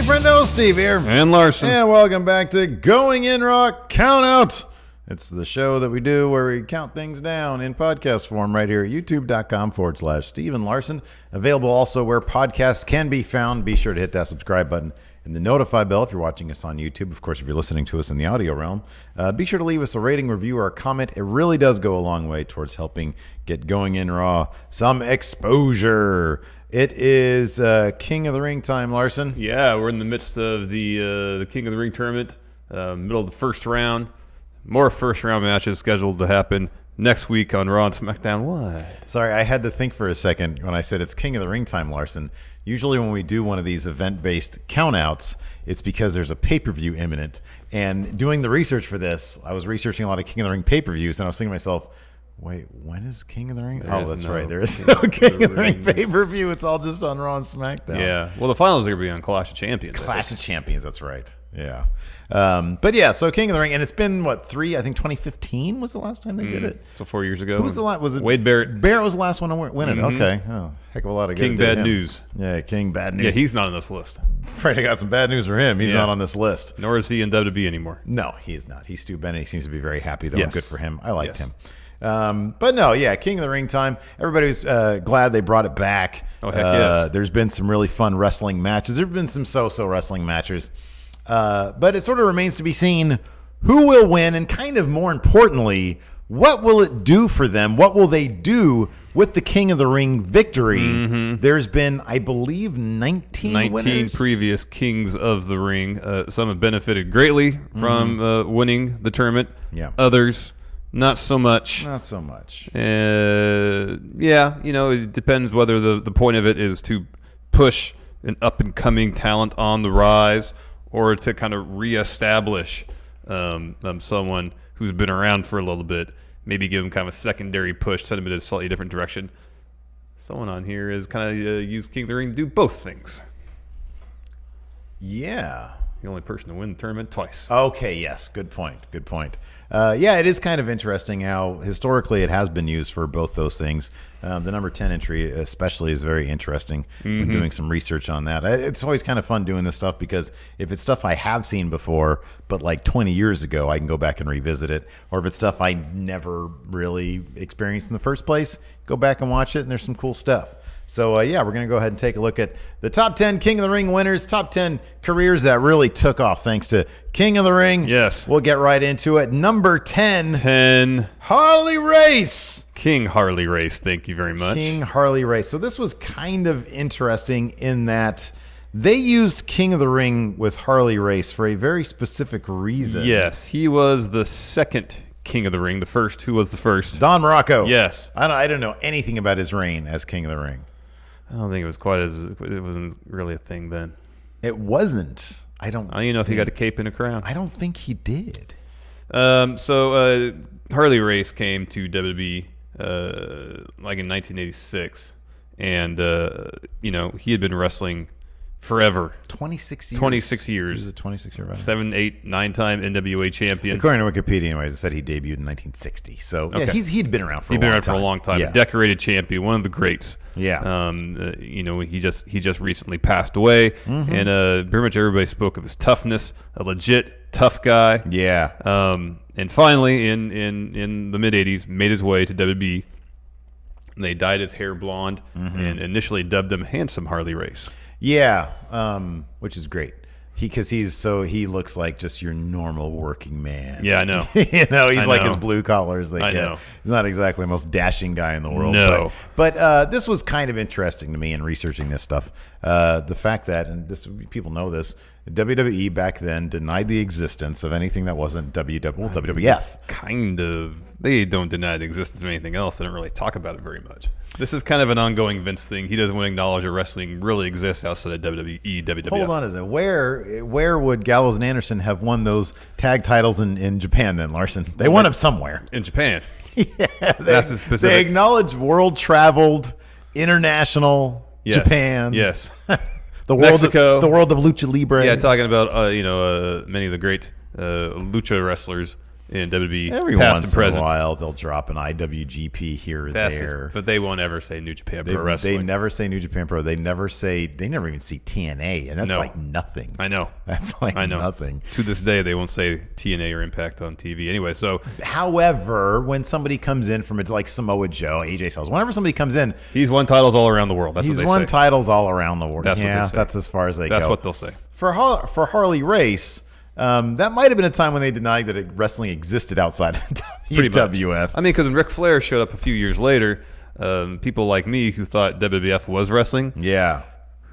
friendo, Steve here. And Larson. And welcome back to Going In Raw Countout. It's the show that we do where we count things down in podcast form right here at youtube.com/Steve and Larson. Available also where podcasts can be found. Be sure to hit that subscribe button and the notify bell if you're watching us on YouTube. Of course, if you're listening to us in the audio realm, be sure to leave us a rating, review, or a comment. It really does go a long way towards helping get Going In Raw some exposure. It is King of the Ring time, Larson. Yeah, we're in the midst of the King of the Ring tournament, middle of the first round. More first round matches scheduled to happen next week on Raw and SmackDown. What? Sorry, I had to think for a second when I said it's King of the Ring time, Larson. Usually when we do one of these event-based countouts, it's because there's a pay-per-view imminent. And doing the research for this, I was researching a lot of King of the Ring pay-per-views, and I was thinking to myself, wait, when is King of the Ring? That's right. There is no King of the Ring pay-per-view. It's all just on Raw and SmackDown. Yeah. Well, the finals are going to be on Clash of Champions. Clash of Champions, that's right. Yeah. But yeah, so King of the Ring, and it's been, what, 2015 was the last time they did it? So 4 years ago. Who was the last? Was it Wade Barrett? Barrett was the last one to win it. Okay. Oh, heck of a lot of King good. Bad News. Yeah, King Bad News. Yeah, he's not on this list. Afraid I got some bad news for him. He's not on this list. Nor is he in WWE anymore. No, he is not. He's Stu Bennett. He seems to be very happy, though. Yes. Good for him. I liked him. But no, yeah, King of the Ring time. Everybody was glad they brought it back. Oh, heck yes. There's been some really fun wrestling matches. There have been some so-so wrestling matches. But it sort of remains to be seen who will win, and kind of more importantly, what will it do for them? What will they do with the King of the Ring victory? Mm-hmm. There's been, I believe, 19 winners. Previous Kings of the Ring. Some have benefited greatly from winning the tournament. Yeah. Others, not so much. Not so much. Yeah, it depends whether the point of it is to push an up-and-coming talent on the rise, or to kind of reestablish someone who's been around for a little bit, maybe give him kind of a secondary push, send him in a slightly different direction. Someone on here has kind of used King of the Ring to do both things. Yeah. The only person to win the tournament twice. Okay, yes. Good point. Yeah, it is kind of interesting how historically it has been used for both those things. The number 10 entry especially is very interesting when doing some research on that. It's always kind of fun doing this stuff because if it's stuff I have seen before, but like 20 years ago, I can go back and revisit it. Or if it's stuff I never really experienced in the first place, go back and watch it, and there's some cool stuff. So, yeah, we're going to go ahead and take a look at the top 10 King of the Ring winners, top 10 careers that really took off thanks to King of the Ring. Yes. We'll get right into it. Number 10. Harley Race. King Harley Race, thank you very much. King Harley Race. So this was kind of interesting in that they used King of the Ring with Harley Race for a very specific reason. Yes, he was the second King of the Ring. The first, who was the first? Don Morocco. Yes. I don't know anything about his reign as King of the Ring. I don't think it was it wasn't really a thing then. It wasn't. I don't even know if he got a cape and a crown. I don't think he did. So Harley Race came to WWE like in 1986, and he had been wrestling forever. 26 years. 26 years. He's a 26-year veteran. 7, 8, 9-time NWA champion. According to Wikipedia, anyways, it said he debuted in 1960. So yeah, he'd been around for a long time. Yeah. A decorated champion, one of the greats. Yeah. He just recently passed away, and pretty much everybody spoke of his toughness, a legit tough guy. Yeah. And finally, in the mid '80s, made his way to WWE. And they dyed his hair blonde, and initially dubbed him Handsome Harley Race. Yeah, which is great. He looks like just your normal working man. Yeah, I know. He's like as blue collar as they get. Know. He's not exactly the most dashing guy in the world. No. But this was kind of interesting to me in researching this stuff. The fact that, and people know this, WWE back then denied the existence of anything that wasn't WWF. Kind of. They don't deny the existence of anything else. They don't really talk about it very much. This is kind of an ongoing Vince thing. He doesn't want to acknowledge that wrestling really exists outside of WWE, WWF. Hold on a second. Where would Gallows and Anderson have won those tag titles in Japan then, Larson? They won them somewhere. In Japan. Yeah. That's a specific. They acknowledge world-traveled, international Japan. Yes. The world Mexico. The world of Lucha Libre. Yeah, talking about many of the great lucha wrestlers in WWE Every past once and present. in a while, they'll drop an IWGP here or there. But they won't ever say New Japan Pro Wrestling. They never say New Japan Pro. They never even see TNA, and that's like nothing. I know. That's like nothing. To this day, they won't say TNA or Impact on TV. Anyway, so. However, when somebody comes in from like Samoa Joe, AJ Styles, whenever somebody comes in, he's won titles all around the world. That's what they say. He's won titles all around the world. That's what they say. That's as far as they go. That's what they'll say. For Harley Race, that might have been a time when they denied that wrestling existed outside of the WWF. I mean, because when Ric Flair showed up a few years later, people like me who thought WWF was wrestling. Yeah.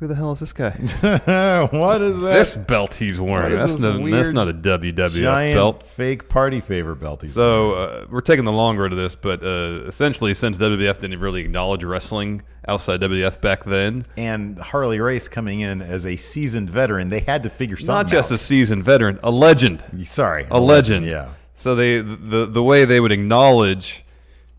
Who the hell is this guy? What is that? This belt he's wearing. That's not a WWF giant belt. Fake party favor belt he's wearing. We're taking the long road to this, but essentially, since WWF didn't really acknowledge wrestling outside WWF back then, and Harley Race coming in as a seasoned veteran, they had to figure something out. Not just a seasoned veteran, a legend. Sorry, a legend. Yeah. So the way they would acknowledge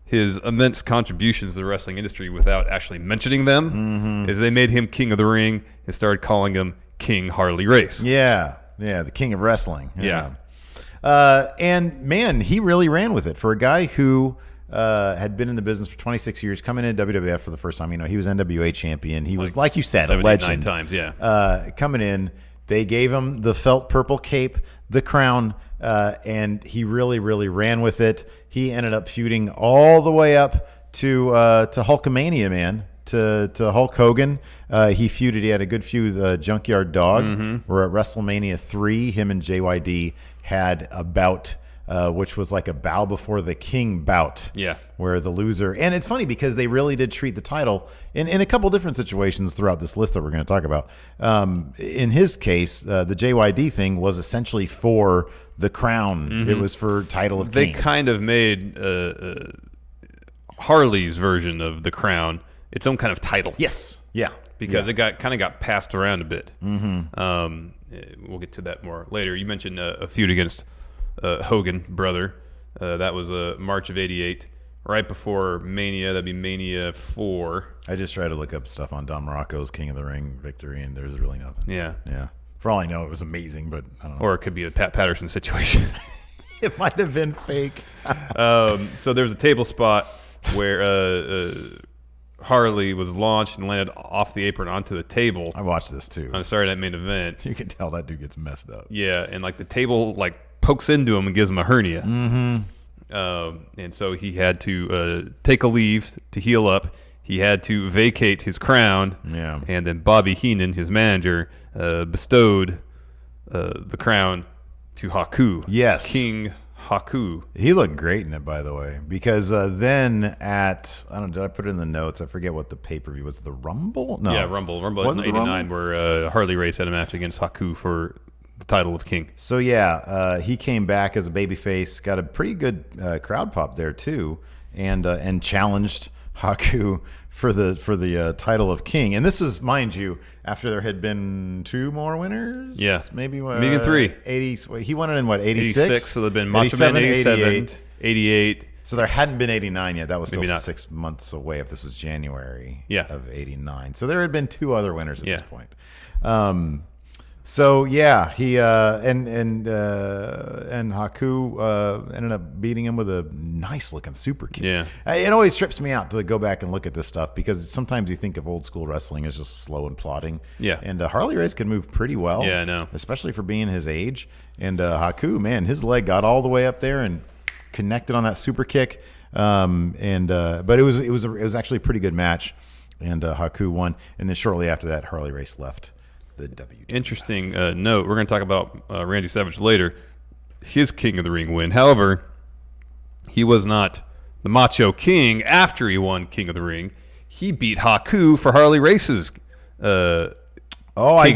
his immense contributions to the wrestling industry without actually mentioning them is they made him King of the Ring and started calling him King Harley Race. Yeah, the King of Wrestling. Yeah. And man, he really ran with it for a guy who had been in the business for 26 years, coming into WWF for the first time. You know, he was NWA champion. He was, like you said, a legend. 9 times, yeah. Coming in, they gave him the felt purple cape, the crown, and he really, really ran with it. He ended up feuding all the way up to Hulkamania, man, to Hulk Hogan. He feuded. He had a good feud with Junkyard Dog. Where at WrestleMania 3, him and JYD had a bout, which was like a bow before the king bout. Yeah. Where the loser, and it's funny because they really did treat the title in a couple different situations throughout this list that we're going to talk about. In his case, the JYD thing was essentially for the crown. It was for title of king. They kind of made Harley's version of the crown its own kind of title. Yes. Yeah. Because it got passed around a bit. We'll get to that more later. You mentioned a feud against Hogan, brother. That was March of '88, right before Mania. That'd be Mania 4. I just tried to look up stuff on Don Morocco's King of the Ring victory, and there's really nothing. Yeah. For all I know, it was amazing, but I don't know. Or it could be a Pat Patterson situation. It might have been fake. So there was a table spot where Harley was launched and landed off the apron onto the table. I watched this too. On a Saturday Night Main Event. You can tell that dude gets messed up. Yeah, and like the table like pokes into him and gives him a hernia. And so he had to take a leave to heal up. He had to vacate his crown. Yeah. And then Bobby Heenan, his manager, bestowed the crown to Haku. Yes. King Haku. He looked great in it, by the way, because then at, I don't know, did I put it in the notes? I forget what the pay-per-view was. The Rumble? No. Yeah, Rumble. Rumble in '89 where Harley Race had a match against Haku for the title of King. So, yeah, he came back as a babyface, got a pretty good crowd pop there, too, and challenged Haku for the title of King. And this was, mind you, after there had been 2 more winners? Yeah. Maybe 3. 80. He won it in what, 86? 86, so there'd been Macho Man 87, 88. So there hadn't been 89 yet. That was still Maybe not. 6 months away if this was January of 89. So there had been 2 other winners at this point. So yeah, he and Haku ended up beating him with a nice looking super kick. Yeah, it always trips me out to go back and look at this stuff because sometimes you think of old school wrestling as just slow and plodding. Yeah, and Harley Race can move pretty well. Yeah, I know, especially for being his age. And Haku, man, his leg got all the way up there and connected on that super kick. But it was actually a pretty good match, and Haku won. And then shortly after that, Harley Race left the WWF. Interesting note. We're going to talk about Randy Savage later. His King of the Ring win. However, he was not the Macho King after he won King of the Ring. He beat Haku for Harley Race's I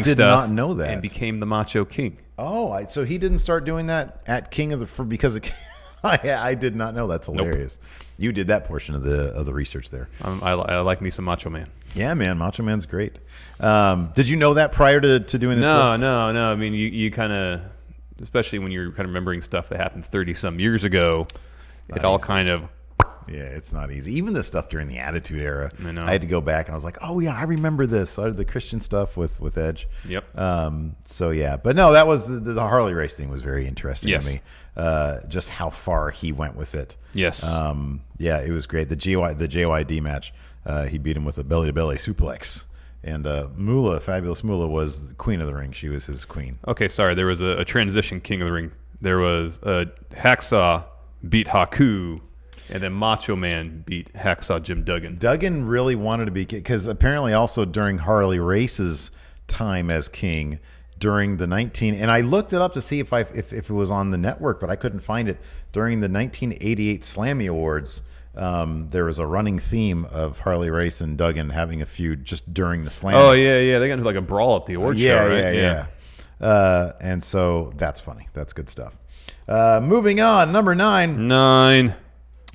did not know that. And became the Macho King. So he didn't start doing that at King of the because of I did not know. That's hilarious. Nope. You did that portion of the research there. I like me some Macho Man. Yeah, man, Macho Man's great. Did you know that prior to doing this list? No. I mean, you kind of, especially when you're kind of remembering stuff that happened 30 some years ago, it all kind of Yeah, it's not easy. Even the stuff during the Attitude Era, I know. I had to go back and I was like, oh yeah, I remember this. I did the Christian stuff with Edge. Yep. So yeah, but no, that was the Harley race thing was very interesting Yes. to me. Just how far he went with it. Yes. Yeah, it was great. The JYD match, he beat him with a belly to belly suplex. And Moolah, Fabulous Moolah, was the queen of the ring. She was his queen. Okay, sorry. There was a transition King of the Ring. There was Hacksaw beat Haku, and then Macho Man beat Hacksaw Jim Duggan. Duggan really wanted to be king because apparently also during Harley Race's time as king during the and I looked it up to see if it was on the network, but I couldn't find it. During the 1988 Slammy Awards, there was a running theme of Harley Race and Duggan having a feud just during the Slammy. Oh yeah. They got into like a brawl at the award show, right? Yeah. And so that's funny. That's good stuff. Moving on, number 9. 9.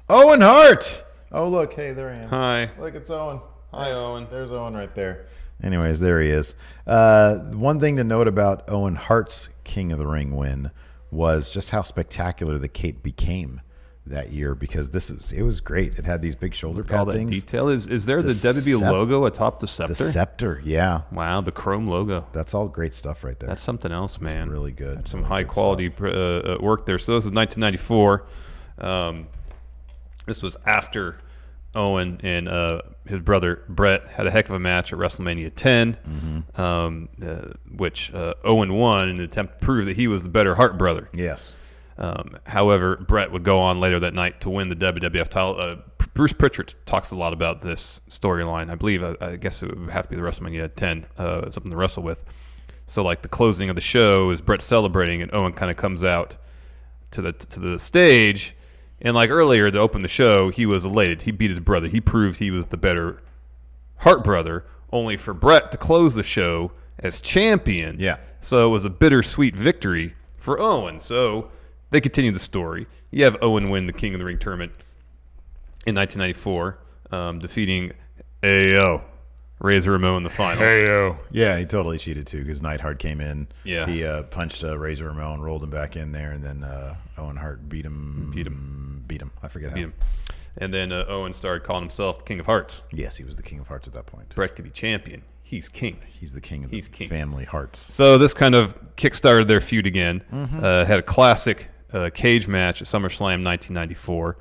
Owen Hart. Oh, look. Hey, there I am. Hi. Look, it's Owen. Hi, Owen. There's Owen right there. Anyways, there he is. One thing to note about Owen Hart's King of the Ring win was just how spectacular the cape became that year, because it was great. It had these big shoulder pad All that things. detail. Is there the WWE logo atop the scepter? The scepter, yeah. Wow, the chrome logo. That's all great stuff right there. That's something else, man. Really good. That's some really high good quality work there. So this was 1994. This was after Owen and his brother Brett had a heck of a match at WrestleMania 10, which Owen won in an attempt to prove that he was the better Hart brother. Yes. However, Brett would go on later that night to win the WWF title. Bruce Pritchard talks a lot about this storyline. I believe, I guess it would have to be the WrestleMania 10, something to wrestle with. So, like, the closing of the show is Brett celebrating, and Owen kind of comes out to the stage. And like earlier, to open the show, he was elated. He beat his brother. He proved he was the better Hart brother, only for Brett to close the show as champion. Yeah. So it was a bittersweet victory for Owen. So they continue the story. You have Owen win the King of the Ring tournament in 1994, defeating AO Razor Ramon in the final. Heyo. Yeah, he totally cheated too because Neidhart came in. Yeah. He punched Razor Ramon, rolled him back in there, and then Owen Hart beat him. I forget how. Beat him. And then Owen started calling himself the King of Hearts. Yes, he was the King of Hearts at that point. Brett could be champion. He's king. He's the king of the family Hearts. So this kind of kickstarted their feud again. Had a classic cage match at SummerSlam 1994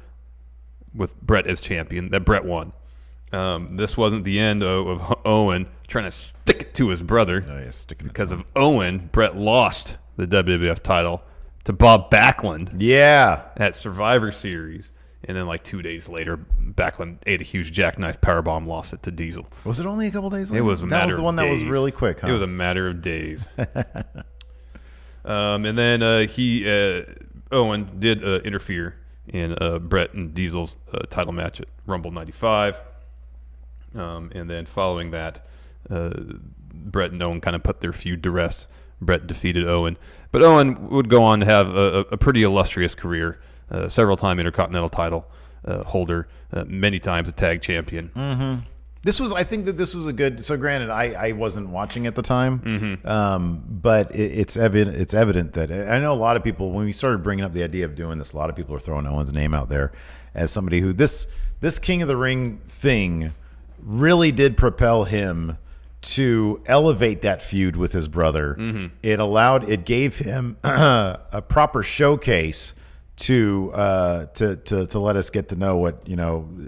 with Brett as champion that Brett won. This wasn't the end of Owen trying to stick it to his brother. Oh, yeah, sticking because of Owen, Brett lost the WWF title to Bob Backlund. Yeah. At Survivor Series. And then like 2 days later, Backlund ate a huge jackknife powerbomb, lost it to Diesel. Was it only a couple days later? It was a matter That was the one of days. that was really quick, huh? It was a matter of days. And then Owen did interfere in Brett and Diesel's title match at Rumble 95. And then following that, Brett and Owen kind of put their feud to rest. Brett defeated Owen. But Owen would go on to have a pretty illustrious career. Several-time Intercontinental title holder, many times a tag champion. I think that this was a good. So, granted, I wasn't watching at the time, but it's evident that I know a lot of people. When we started bringing up the idea of doing this, a lot of people are throwing Owen's name out there as somebody who this King of the Ring thing really did propel him to elevate that feud with his brother. It gave him a proper showcase to let us get to know what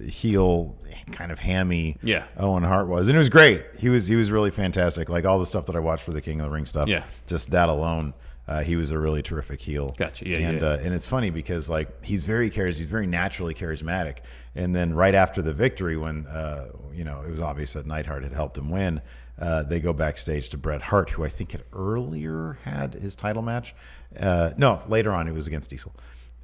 heel kind of hammy Owen Hart was, and it was great. He was really fantastic. Like all the stuff that I watched for the King of the Ring stuff, just that alone, he was a really terrific heel. Gotcha. And it's funny because like he's very naturally charismatic. And then right after the victory, when it was obvious that Neidhart had helped him win, they go backstage to Bret Hart, who I think had earlier had his title match. No, later on it was against Diesel.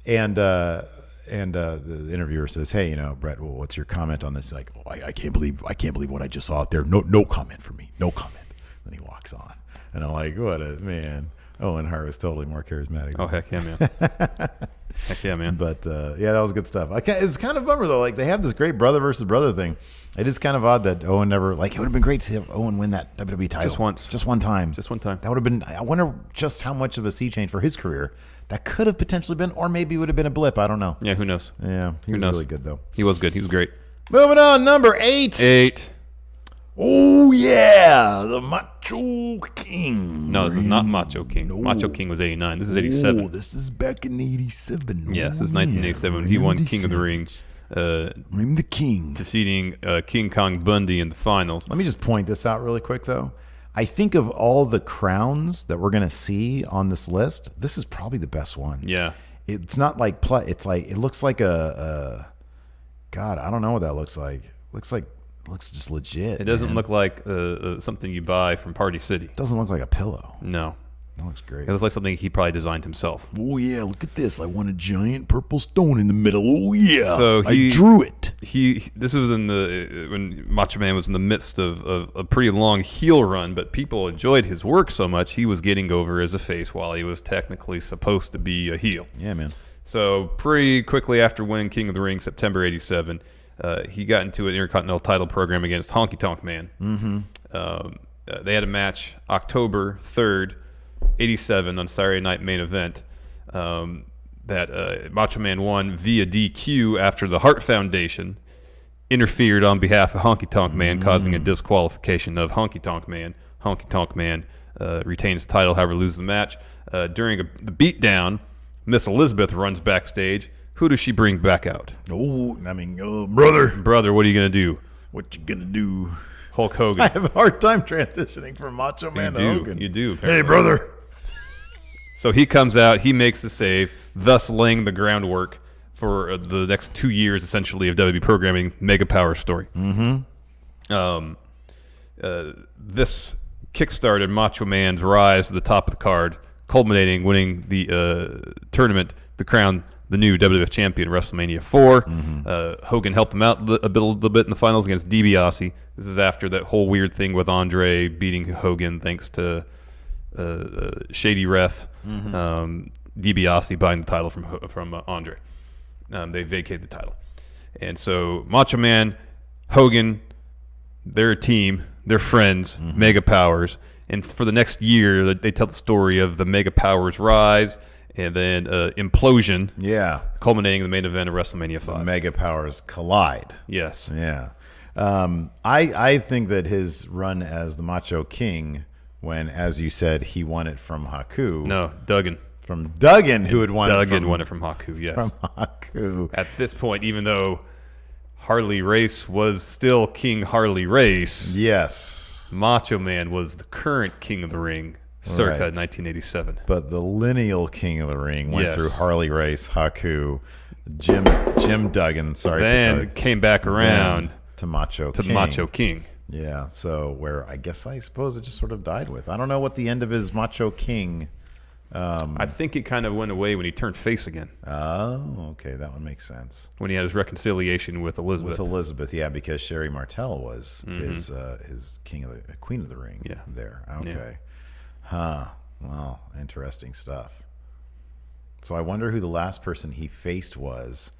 And the interviewer says, "Hey, Brett, well, what's your comment on this?" Like, "Oh, I can't believe what I just saw out there. No comment for me. No comment." Then he walks on, and I'm like, "What a man!" Owen Hart was totally more charismatic. Oh heck yeah, man! Heck yeah, man. But yeah, that was good stuff. It's kind of a bummer though. Like they have this great brother versus brother thing. It is kind of odd that Owen never. Like it would have been great to have Owen win that WWE title Just once. just one time. Just one time. That would have been. I wonder just how much of a sea change for his career that could have potentially been, or maybe it would have been a blip. I don't know. Yeah, who knows? Yeah, he was really good though. He was good. He was great. Moving on, number 8. 8. Oh yeah, the Macho King. No, this is not Macho King. No. Macho King was 89. This is 87. Oh, this is back in '87. Yes, this is 1987. He won King of the Ring. I'm the king. Defeating King Kong Bundy in the finals. Let me just point this out really quick, though. I think of all the crowns that we're going to see on this list, this is probably the best one. Yeah. It's not like it's like it looks like a God, I don't know what that looks like. It looks just legit. It doesn't man. look like something you buy from Party City. It doesn't look like a pillow. No. That looks great. It looks like something he probably designed himself. Oh yeah, look at this. I want a giant purple stone in the middle. Oh yeah. So I drew it. This was in when Macho Man was in the midst of a pretty long heel run, but people enjoyed his work so much he was getting over as a face while he was technically supposed to be a heel. Yeah, man. So pretty quickly after winning King of the Ring, September '87, he got into an Intercontinental title program against Honky Tonk Man. Mm-hmm. They had a match October 3rd, '87 on Saturday Night Main Event. That Macho Man won via DQ after the Hart Foundation interfered on behalf of Honky Tonk Man, causing a disqualification of Honky Tonk Man. Honky Tonk Man retains the title, however, loses the match. During the beatdown, Miss Elizabeth runs backstage. Who does she bring back out? Oh, I mean, brother. Brother, what are you going to do? What you gonna do? Hulk Hogan. I have a hard time transitioning from Macho Man to Hogan. You do. Hey, apparently. brother. So he comes out, he makes the save, thus laying the groundwork for the next 2 years, essentially, of WWE programming, Mega Power story. Mm-hmm. This kickstarted Macho Man's rise to the top of the card, culminating winning the tournament to crown the new WWF champion at WrestleMania 4. Mm-hmm. Hogan helped him out a little bit in the finals against DiBiase. This is after that whole weird thing with Andre beating Hogan thanks to shady ref. Mm-hmm. DiBiase buying the title from Andre. They vacated the title. And so Macho Man, Hogan, they're a team. They're friends, mm-hmm. Mega Powers. And for the next year, they tell the story of the Mega Powers rise and then implosion, culminating in the main event of WrestleMania 5. The Mega Powers collide. Yes. Yeah. I think that his run as the Macho King, when, as you said, he won it from Haku. No, Duggan. From Duggan, who had won it Duggan won it from Haku, yes. From Haku. At this point, even though Harley Race was still King Harley Race, yes, Macho Man was the current King of the Ring, circa 1987. But the lineal King of the Ring went through Harley Race, Haku, Jim Duggan. Then came back around to Macho King. Yeah, so where I suppose it just sort of died with. I don't know what the end of his Macho King. I think it kind of went away when he turned face again. Oh, okay, that one makes sense. When he had his reconciliation with Elizabeth. With Elizabeth, yeah, because Sherry Martel was his Queen of the Ring. Yeah. There. Okay. Yeah. Huh. Well, interesting stuff. So I wonder who the last person he faced was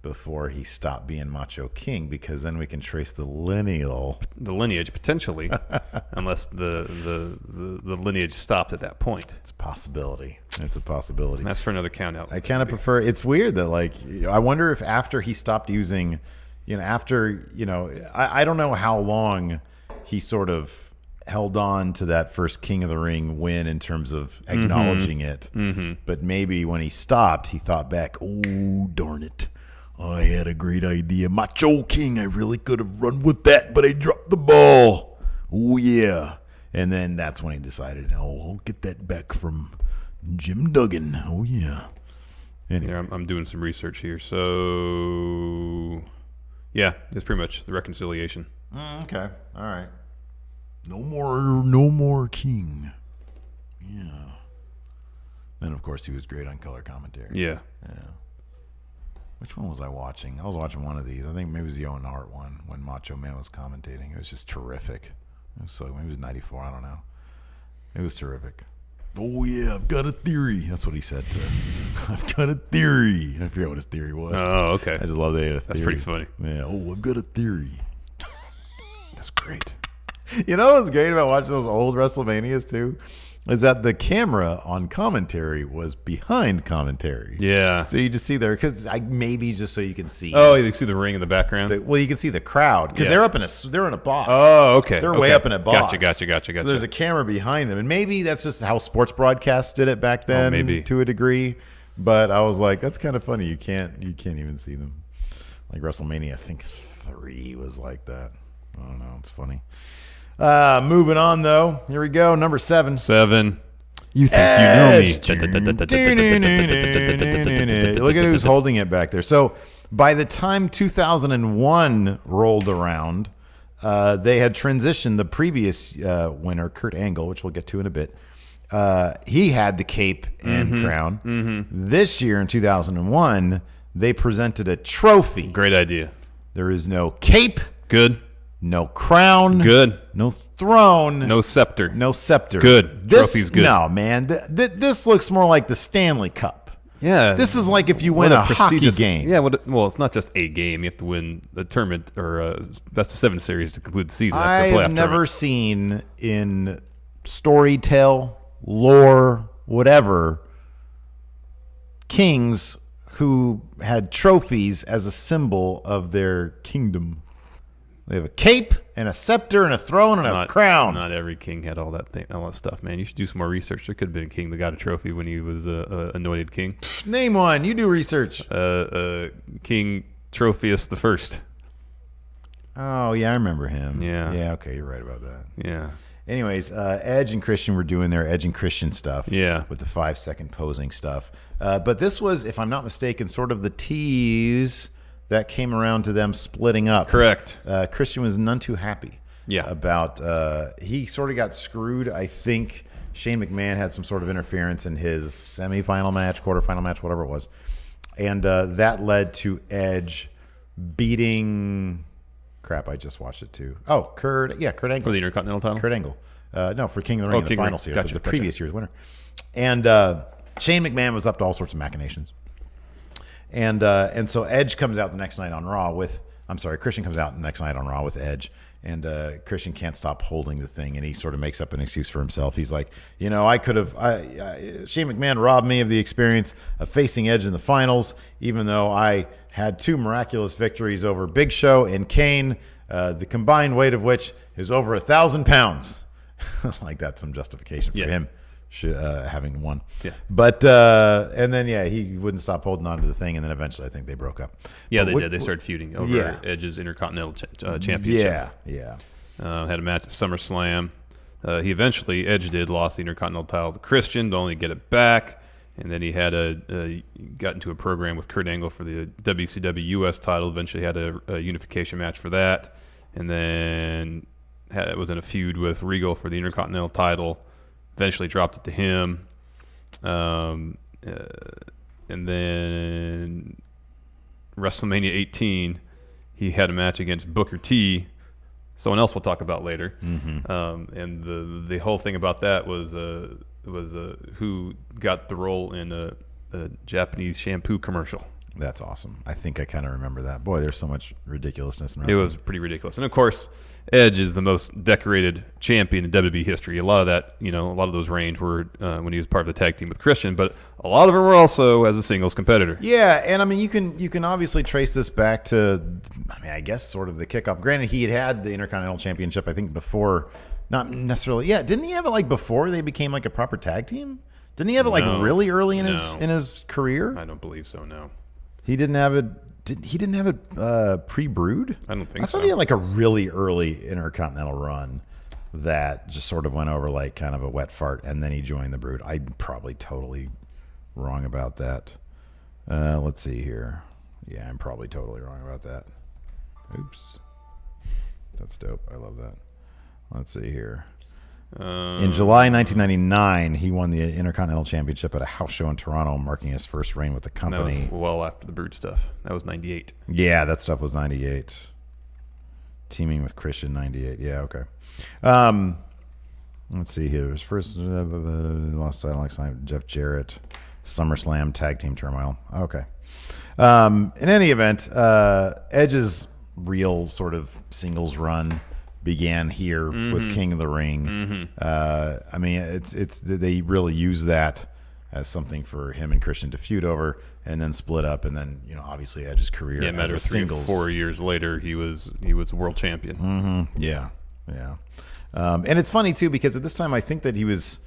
before he stopped being Macho King, because then we can trace the lineage potentially, unless the lineage stopped at that point. It's a possibility. It's a possibility. And that's for another count out. I kind of prefer. It's weird that, like, I wonder if after he stopped using, I don't know how long he sort of held on to that first King of the Ring win in terms of acknowledging it. Mm-hmm. But maybe when he stopped, he thought back, oh, darn it. I had a great idea. Macho King, I really could have run with that, but I dropped the ball. Oh, yeah. And then that's when he decided, I'll get that back from Jim Duggan. Oh, yeah. Anyway. Yeah, I'm doing some research here. So, yeah, it's pretty much the reconciliation. Okay. All right. No more King. Yeah. Then, of course, he was great on color commentary. Yeah. Which one was I watching? I was watching one of these. I think maybe it was the Owen Hart one when Macho Man was commentating. It was just terrific. Maybe it was 94. I don't know. It was terrific. Oh, yeah, I've got a theory. That's what he said to I've got a theory. I forget what his theory was. Oh, okay. I just love that he had a theory. That's pretty funny. Yeah. Oh, I've got a theory. That's great. You know what's great about watching those old WrestleManias, too? Is that the camera on commentary was behind commentary. Yeah. So you just see there, because maybe just so you can see. Oh, you see the ring in the background? Well, you can see the crowd, because they're in a box. Oh, okay. They're way up in a box. Gotcha. So there's a camera behind them. And maybe that's just how sports broadcasts did it back then maybe. to a degree. But I was like, that's kind of funny. You can't even see them. Like WrestleMania, I think 3 was like that. I don't know. It's funny. Moving on, though. Here we go. Number 7. 7. You think you know me. Look at who's holding it back there. So by the time 2001 rolled around, they had transitioned the previous winner, Kurt Angle, which we'll get to in a bit. He had the cape and crown. Mm-hmm. This year in 2001, they presented a trophy. Great idea. There is no cape. Good. No crown. Good. No throne. No scepter. No scepter. Good. Trophy's good. No, man. This looks more like the Stanley Cup. Yeah. This is like if you win a hockey game. Yeah. Well, it's not just a game. You have to win the tournament or best of 7 series to conclude the season. I've never seen in storytell, lore, whatever, kings who had trophies as a symbol of their kingdom. They have a cape and a scepter and a throne and a crown. Not every king had all that stuff, man. You should do some more research. There could have been a king that got a trophy when he was anointed king. Name one. You do research. King Trophius the First. Oh, yeah, I remember him. Yeah. Yeah, okay, you're right about that. Yeah. Anyways, Edge and Christian were doing their Edge and Christian stuff. Yeah. With the 5-second posing stuff. But this was, if I'm not mistaken, sort of the tease that came around to them splitting up. Correct. Christian was none too happy about he sort of got screwed. I think Shane McMahon had some sort of interference in his semifinal match, quarterfinal match, whatever it was. And that led to Edge beating crap, I just watched it too. Oh, Kurt Angle. For the Intercontinental title? Kurt Angle. No, for King of the Ring in the final series. Gotcha, the previous year's winner. And Shane McMahon was up to all sorts of machinations. And so Edge comes out the next night on Raw with, Christian comes out the next night on Raw with Edge, and Christian can't stop holding the thing, and he sort of makes up an excuse for himself. He's like, I could have, Shane McMahon robbed me of the experience of facing Edge in the finals, even though I had 2 miraculous victories over Big Show and Kane, the combined weight of which is over 1,000 pounds. Like that's some justification for him. Having won. Yeah. But and then he wouldn't stop holding on to the thing, and then eventually I think they broke up. Yeah, they did. They started feuding over Edge's Intercontinental Championship. Yeah. Had a match at SummerSlam. Edge lost the Intercontinental title to Christian to only get it back, and then he had got into a program with Kurt Angle for the WCW US title. Eventually had a unification match for that, and then was in a feud with Regal for the Intercontinental title. Eventually dropped it to him. And then WrestleMania 18, he had a match against Booker T, someone else we'll talk about later. Mm-hmm. And the whole thing about that was who got the role in a Japanese shampoo commercial. That's awesome. I think I kind of remember that. Boy, there's so much ridiculousness in wrestling. It was pretty ridiculous. And, of course, Edge is the most decorated champion in WWE history. A lot of that, a lot of those reigns were when he was part of the tag team with Christian, but a lot of them were also as a singles competitor. Yeah, and I mean, you can obviously trace this back to, I guess sort of the kickoff. Granted, he had the Intercontinental Championship, I think, before, not necessarily. Yeah, didn't he have it like before they became like a proper tag team? Didn't he have it like really early in his career? I don't believe so. No. He didn't have it. He didn't have it pre-brewed? I don't think so. I thought he had like a really early Intercontinental run that just sort of went over like kind of a wet fart, and then he joined the Brood. I'm probably totally wrong about that. Let's see here. Yeah, I'm probably totally wrong about that. Oops. That's dope. I love that. Let's see here. In July 1999, he won the Intercontinental Championship at a house show in Toronto, marking his first reign with the company. That was well after the Brood stuff. That was 98. Yeah, that stuff was 98. Teaming with Christian, 98. Yeah, okay. Let's see here. His first lost title next time. Jeff Jarrett, SummerSlam Tag Team Turmoil. Okay. In any event, Edge's real sort of singles run began here with King of the Ring. I mean, it's they really use that as something for him and Christian to feud over, and then split up, and then obviously Edge's career as a singles. 4 years later, he was world champion. Yeah. And it's funny too because at this time I think that he was,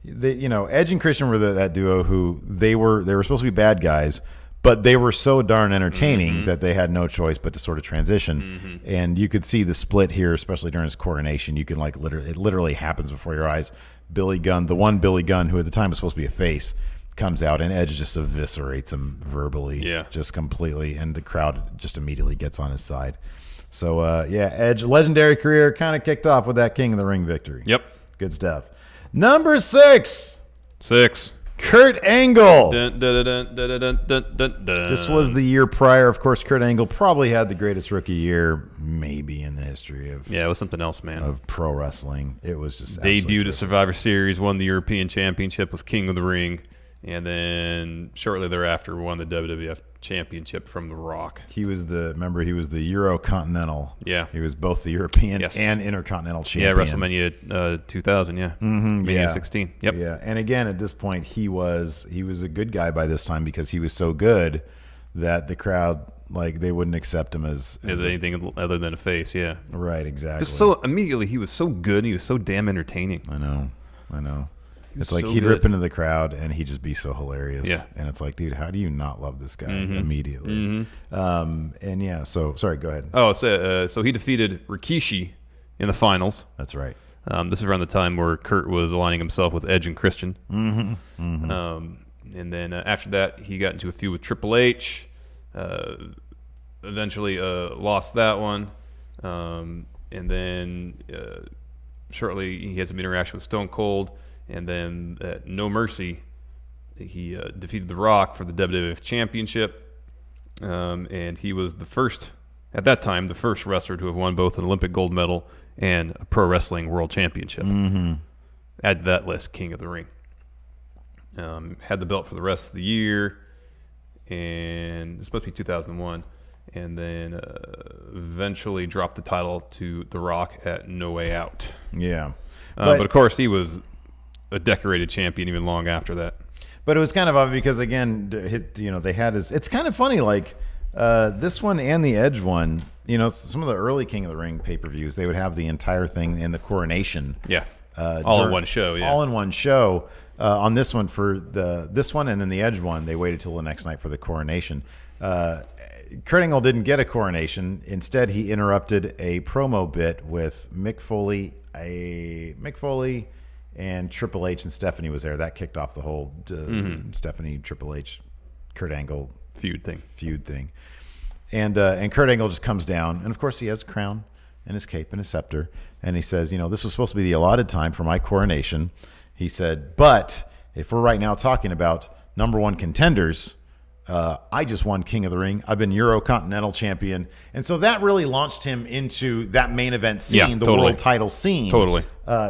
Edge and Christian were that duo who they were supposed to be bad guys, but they were so darn entertaining that they had no choice but to sort of transition. And you could see the split here, especially during his coronation. You can it literally happens before your eyes. Billy Gunn, the one Billy Gunn who at the time was supposed to be a face, comes out and Edge just eviscerates him verbally, just completely, and the crowd just immediately gets on his side. So Edge, legendary career, kind of kicked off with that King of the Ring victory. Yep, good stuff. Number 6. Kurt Angle. Dun, dun, dun, dun, dun, dun, dun, dun. This was the year prior. Of course, Kurt Angle probably had the greatest rookie year maybe in the history of it was something else, man. Of pro wrestling. It was just debuted at Survivor Series, won the European Championship, was King of the Ring, and then shortly thereafter won the WWF Championship from The Rock. He was the Eurocontinental. Yeah. He was both the European and Intercontinental champion. Yeah, WrestleMania 2000, Mania 16. Yep. Yeah, and again, at this point, he was a good guy by this time because he was so good that the crowd, they wouldn't accept him as anything other than a face, yeah. Right, exactly. Just so immediately, he was so good, he was so damn entertaining. I know. It's like he'd rip into the crowd and he'd just be so hilarious. Yeah. And it's like, dude, how do you not love this guy immediately? Sorry, go ahead. Oh, so he defeated Rikishi in the finals. That's right. This is around the time where Kurt was aligning himself with Edge and Christian. And then after that, he got into a feud with Triple H. Eventually lost that one. And then shortly, he had some interaction with Stone Cold. And then at No Mercy, he defeated The Rock for the WWF Championship. And he was at that time, the first wrestler to have won both an Olympic gold medal and a Pro Wrestling World Championship. Add to that list, King of the Ring. Had the belt for the rest of the year, and it's supposed to be 2001. And then eventually dropped the title to The Rock at No Way Out. Yeah. But of course, he was a decorated champion even long after that. But it was kind of odd because, again, they had it's kind of funny, this one and the Edge one, some of the early King of the Ring pay-per-views, they would have the entire thing in the coronation. Yeah. All in one show, yeah. All in one show. On this one, this one and then the Edge one, they waited till the next night for the coronation. Kurt Angle didn't get a coronation. Instead, he interrupted a promo bit with Mick Foley and Triple H, and Stephanie was there. That kicked off the whole Stephanie, Triple H, Kurt Angle feud thing. And Kurt Angle just comes down, and of course he has a crown and his cape and his scepter, and he says, this was supposed to be the allotted time for my coronation. He said, but if we're right now talking about number one contenders, I just won King of the Ring. I've been Eurocontinental champion. And so that really launched him into that main event scene, world title scene. Totally.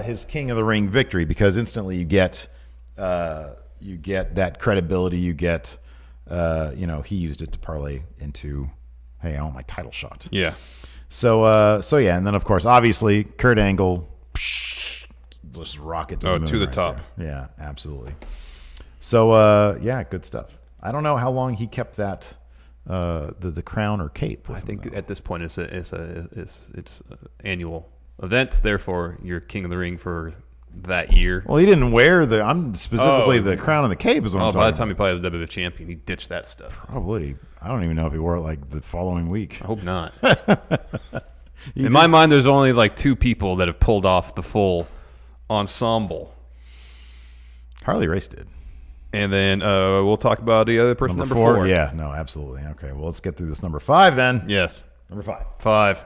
His King of the Ring victory, because instantly you get that credibility. You get, he used it to parlay into, hey, I want my title shot. Yeah. So and then of course, obviously, Kurt Angle, just rocket to the moon to the top. There. Yeah, absolutely. So good stuff. I don't know how long he kept that the crown or cape. I think at this point it's annual events. Therefore, you're King of the Ring for that year. Well, he didn't wear the the crown and the cape. Is what I'm talking by the time he probably was WWF champion, he ditched that stuff. Probably. I don't even know if he wore it the following week. I hope not. In my mind, there's only 2 people that have pulled off the full ensemble. Harley Race did. And then we'll talk about the other person, number 4. Yeah, no, absolutely. Okay, well, let's get through this number 5 then. Yes. Number 5. 5.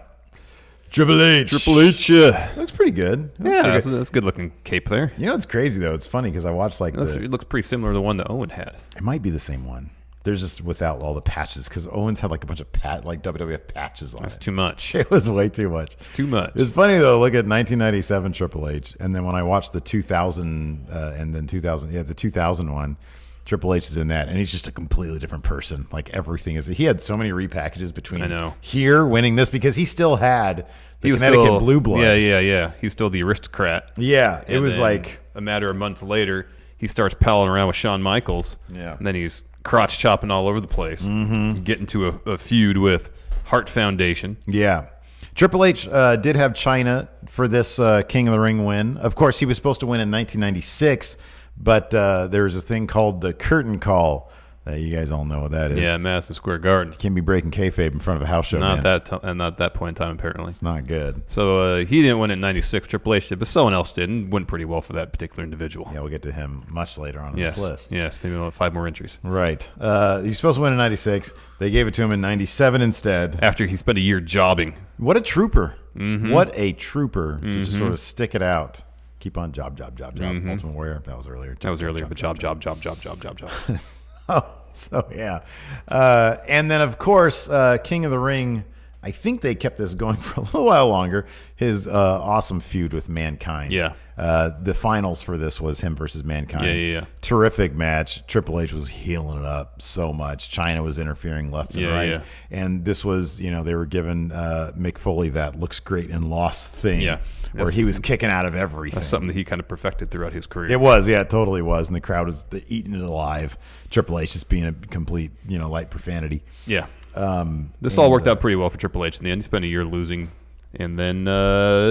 Triple H. Looks pretty good. That's a good-looking cape there. It's crazy, though. It's funny because I watched it looks pretty similar to the one that Owen had. It might be the same one. There's just without all the patches because Owens had like a bunch of like WWF patches on That's it. too much. It was way too much. It's too much. It's funny though. Look at 1997 Triple H, and then when I watched the 2000 and then 2000, the 2001. Triple H is in that, and he's just a completely different person. Like everything is. He had so many repackages between here winning this because he still had the Connecticut Blue Blood. Yeah. He's still the aristocrat. Yeah, it was like a matter of months later, he starts palling around with Shawn Michaels. Yeah, and then he's crotch chopping all over the place, getting to a feud with Hart Foundation. Yeah. Triple H did have China for this King of the Ring win. Of course, he was supposed to win in 1996. But there was this thing called the curtain call. You guys all know what that is. Yeah, Madison Square Garden. You can't be breaking kayfabe in front of a house show. Not that point in time, apparently. It's not good. So he didn't win in '96. Triple H did, but someone else did, and went pretty well for that particular individual. Yeah, we'll get to him much later on in this list. Yes, maybe about 5 more entries. Right. He was supposed to win in '96. They gave it to him in '97 instead. After he spent a year jobbing. What a trooper! What a trooper to just sort of stick it out. Keep on job. Ultimate Warrior. That was earlier. But job. Oh, so yeah. And then, of course, King of the Ring, I think they kept this going for a little while longer. His awesome feud with Mankind. Yeah. The finals for this was him versus Mankind. Yeah. Terrific match. Triple H was healing it up so much. China was interfering left and right. Yeah. And this was, they were giving Mick Foley that looks great and lost thing. Yeah. Where he was kicking out of everything. That's something that he kind of perfected throughout his career. It was, yeah, it totally was. And the crowd was eating it alive. Triple H just being a complete, light profanity. Yeah. This all worked out pretty well for Triple H in the end. He spent a year losing. And then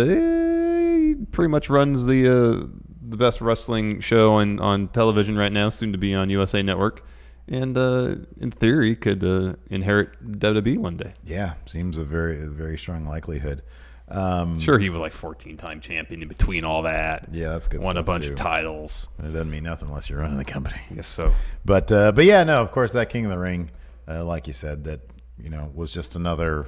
he pretty much runs the best wrestling show on television right now, soon to be on USA Network. And in theory, could inherit WWE one day. Yeah, seems a very strong likelihood. Sure, he was like 14-time champion in between all that. Yeah, that's good. Won a bunch of titles. It doesn't mean nothing unless you're running the company. I guess so. But yeah, no, of course, that King of the Ring, like you said, that was just another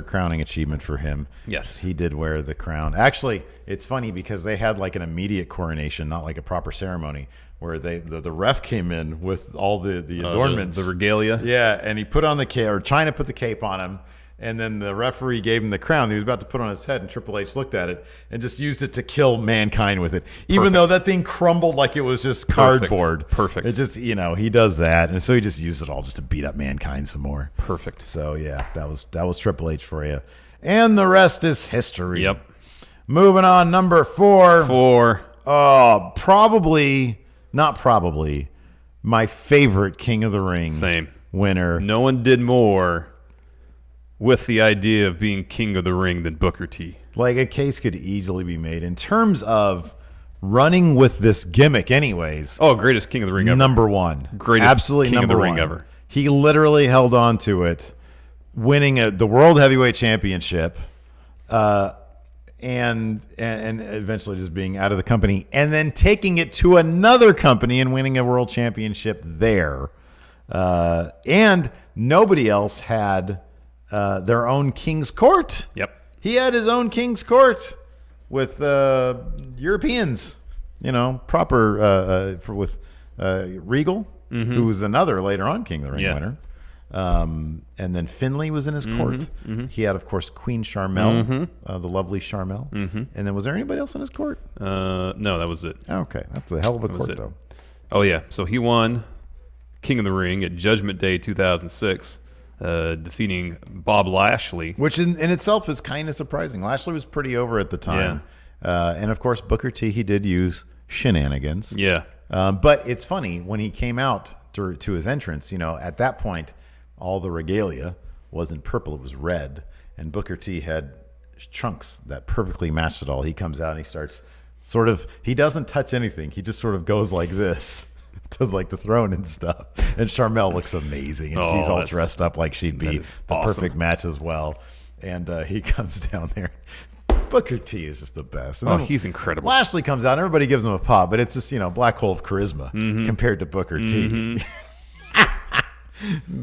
crowning achievement for him. Yes, he did wear the crown. Actually, it's funny because they had like an immediate coronation, not like a proper ceremony, where the ref came in with all the adornments, the regalia. Yeah, and he put on the cape, or China put the cape on him. And then the referee gave him the crown he was about to put on his head, and Triple H looked at it and just used it to kill Mankind with it, even though that thing crumbled like it was just cardboard. Perfect. It just, he does that, and so he just used it all just to beat up Mankind some more. Perfect. So yeah, that was Triple H for you, and the rest is history. Yep. Moving on, number 4. Not probably, my favorite King of the Ring. Same. Winner. No one did more with the idea of being King of the Ring than Booker T. Like, a case could easily be made in terms of running with this gimmick anyways. Oh, greatest King of the Ring ever. Number 1. Greatest absolutely King number of the Ring 1. ever. He literally held on to it, winning the World Heavyweight Championship, and eventually just being out of the company, and then taking it to another company and winning a World Championship there. And nobody else had their own King's Court. Yep. He had his own King's Court with Europeans, proper with Regal, who was another later on King of the Ring winner. And then Finlay was in his court. He had, of course, Queen Charmel, the lovely Charmel. And then was there anybody else in his court? No, that was it. Okay, that's a hell of a court, though. Oh, yeah. So he won King of the Ring at Judgment Day 2006. Defeating Bob Lashley. Which in itself is kind of surprising. Lashley was pretty over at the time. Yeah. And, of course, Booker T, he did use shenanigans. Yeah. But it's funny, when he came out to his entrance, at that point, all the regalia wasn't purple, it was red. And Booker T had trunks that perfectly matched it all. He comes out and he starts he doesn't touch anything. He just sort of goes like this. To like the throne and stuff, and Charmel looks amazing, and she's all dressed up like she'd be the perfect match as well. And he comes down there. Booker T is just the best. And he's incredible. Lashley comes out, and everybody gives him a pop, but it's just black hole of charisma compared to Booker T.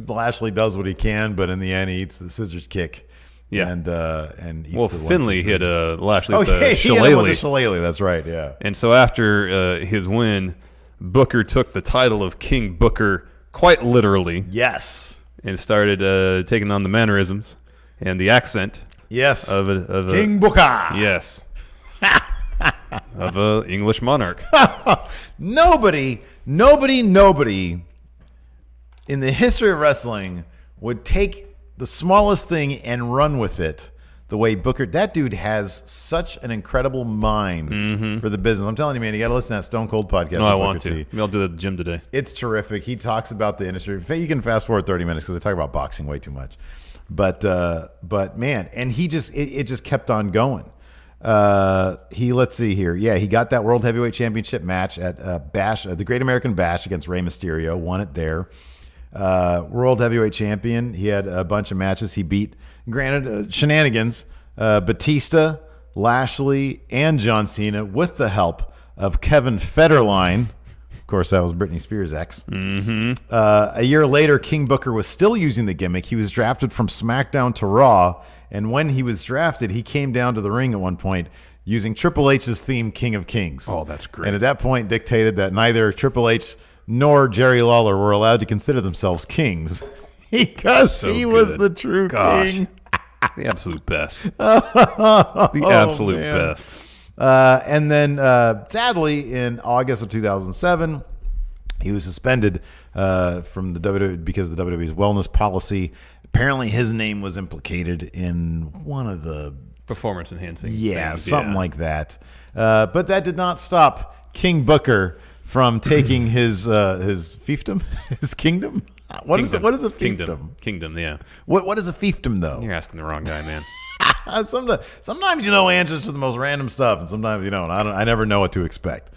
Lashley does what he can, but in the end, he eats the scissors kick. Yeah, and eats the Finlay hit Lashley with the the shillelagh. He hit him with the shillelagh. That's right. Yeah. And so after his win, Booker took the title of King Booker, quite literally. Yes. And started taking on the mannerisms and the accent. Yes. Of King Booker. Yes. Of a English monarch. Nobody in the history of wrestling would take the smallest thing and run with it the way Booker. That dude has such an incredible mind for the business. I'm telling you, man, you got to listen to that Stone Cold podcast. No, I want to. Maybe I'll do that at the gym today. It's terrific. He talks about the industry. You can fast forward 30 minutes because they talk about boxing way too much. But man, and he just it just kept on going. Let's see here. Yeah, he got that World Heavyweight Championship match at Bash, the Great American Bash against Rey Mysterio. Won it there. World Heavyweight Champion. He had a bunch of matches. He beat, granted, shenanigans, Batista, Lashley, and John Cena with the help of Kevin Federline. Of course, that was Britney Spears' ex. A year later, King Booker was still using the gimmick. He was drafted from SmackDown to Raw, and when he was drafted, he came down to the ring at one point using Triple H's theme, King of Kings. Oh, that's great. And at that point, dictated that neither Triple H nor Jerry Lawler were allowed to consider themselves kings because he was the true king. The absolute best. The absolute best. And then, sadly, in August of 2007, he was suspended from the WWE because of the WWE's wellness policy. Apparently, his name was implicated in one of the performance-enhancing things, something like that. But that did not stop King Booker from taking his fiefdom, his kingdom. What is a fiefdom? Kingdom, yeah. What is a fiefdom, though? You're asking the wrong guy, man. Sometimes you know answers to the most random stuff, and sometimes you don't. I never know what to expect.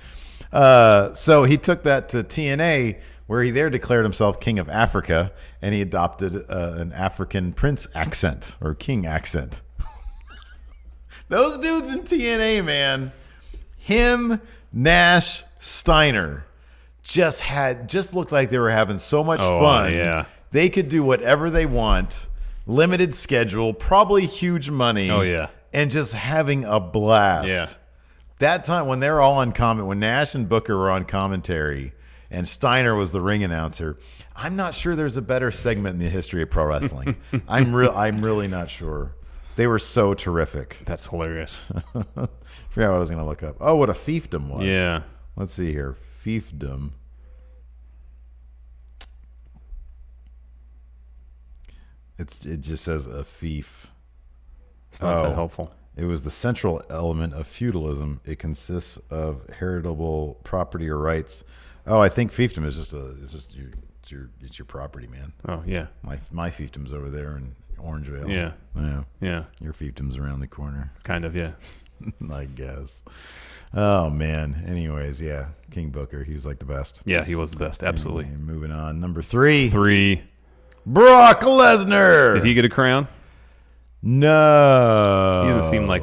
So he took that to TNA, where he there declared himself King of Africa, and he adopted an African prince accent or king accent. Those dudes in TNA, man, him, Nash, Steiner, just looked like they were having so much fun. Yeah. They could do whatever they want. Limited schedule, probably huge money. Oh, yeah. And just having a blast. Yeah. That time when they're all on comment, when Nash and Booker were on commentary and Steiner was the ring announcer, I'm not sure there's a better segment in the history of pro wrestling. I'm really not sure. They were so terrific. That's hilarious. Forgot what I was going to look up. Oh, what a fiefdom was. Yeah. Let's see here. Fiefdom. It just says a fief. It's not that helpful. It was the central element of feudalism. It consists of heritable property or rights. Oh, I think fiefdom is just your property, man. Oh yeah. My fiefdom's over there in Orangevale. Yeah. Your fiefdom's around the corner. Kind of, yeah. I guess. Oh man. Anyways, yeah. King Booker, he was like the best. Yeah, he was the best. Absolutely. And moving on, number 3. 3. Brock Lesnar. Did he get a crown? No. He doesn't seem like